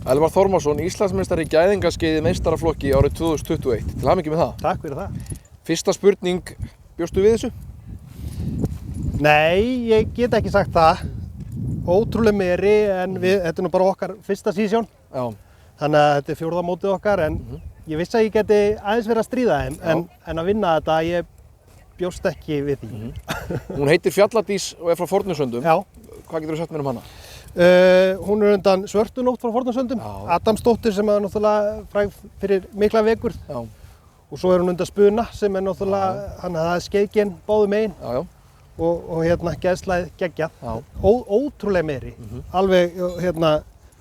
Elvar Þormarsson, Íslandsmeistari í gæðingaskeiði meistaraflokki árið 2021. Til hamingju með það. Takk fyrir það. Fyrsta spurning, bjóstu við þessu? Nei, ég get ekki sagt það. Ótrúlega meiri en þetta er nú bara okkar fyrsta season. Já. Þannig að þetta er fjórða mótið okkar en ég vissi að ég geti aðeins verið að stríða þeim en að vinna þetta, ég bjóst ekki við því. Hún heitir Fjalladís og er frá Fornusöndum. Já. Hvað getur þú sagt mér um hana? Hún er undan Svörtunótt frá Fornusöndum. Adamsdóttir sem er náttúrulega fræg fyrir mikla vekur. Já. Og svo er hún undan Spuna sem er náttúrulega, það er skeiðgen báðum megin. Já, já. Og hérna geðslæðið geggjað. Já. Ótrúlega meiri. Alveg hérna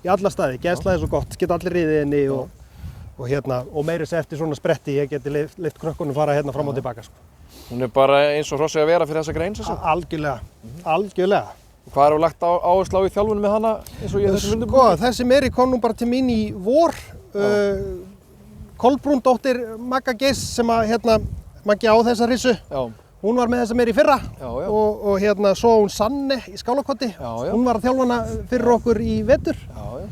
í alla staði. Geðslæðið er svo gott, geta allir riðið henni og meiri sér eftir svona spretti. Ég geti leyft krökkunum fara hérna fram og tilbaka. Sko. Hún er bara eins og hrossið að vera fyrir þessa grein, sem sagt? Algjörlega, algjörlega. Hvað hefur lagt áherslu á í þjálfunum með hana eins og ég þessu undirbúningi? Sko, þessi meiri kom nú bara til mín í vor. Kolbrún dóttir Magga Geirs sem að Maggi á þessa rissu. Já. Hún var með þessa meiri í fyrra Já. og svo hún Sanne í Skálakoti. Já. Hún var að þjálfa hana fyrir okkur í vetur. Já.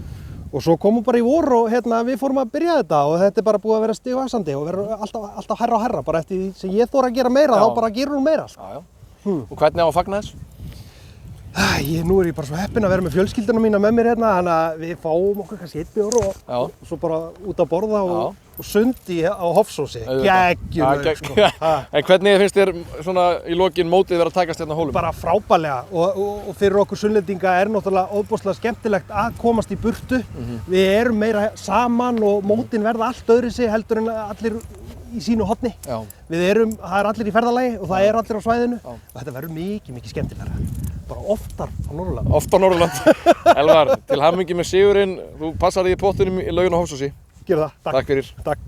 Og svo komum bara í vor og við fórum að byrja þetta og þetta er bara búið að vera stigvaxandi og verður alltaf hærra og hærra. Bara eftir því sem ég þora að gera meira, þá bara gerur hún meira. Sko. Já. Og hvernig á að fagna þess? Nú er ég bara svo heppinn að vera með fjölskylduna mína með mér hérna, þannig að við fáum okkur kannski 1 bjór og svo bara út að borða og sundi á Hofsósi. Geggjulegt, sko. En hvernig finnst þér svona í lokin mótið vera að takast hérna á hólum? Bara frábærlega og fyrir okkur Sunnlendinga er náttúrulega ofboðslega skemmtilegt að komast í burtu. Við erum meira saman og mótin verða allt öðruvísi heldur en allir í sínu horni. Já. Það er allir í ferðalagi og það er allir á svæðinu og þetta verður mikið skemmtilegra. Bara oftar á Norðurland. Oft á Norðurland. Elvar, til hamingju með sigurinn. Þú passar þig í pottunum í Laugin á Hofsósi. Gerðu það. Takk fyrir. Takk.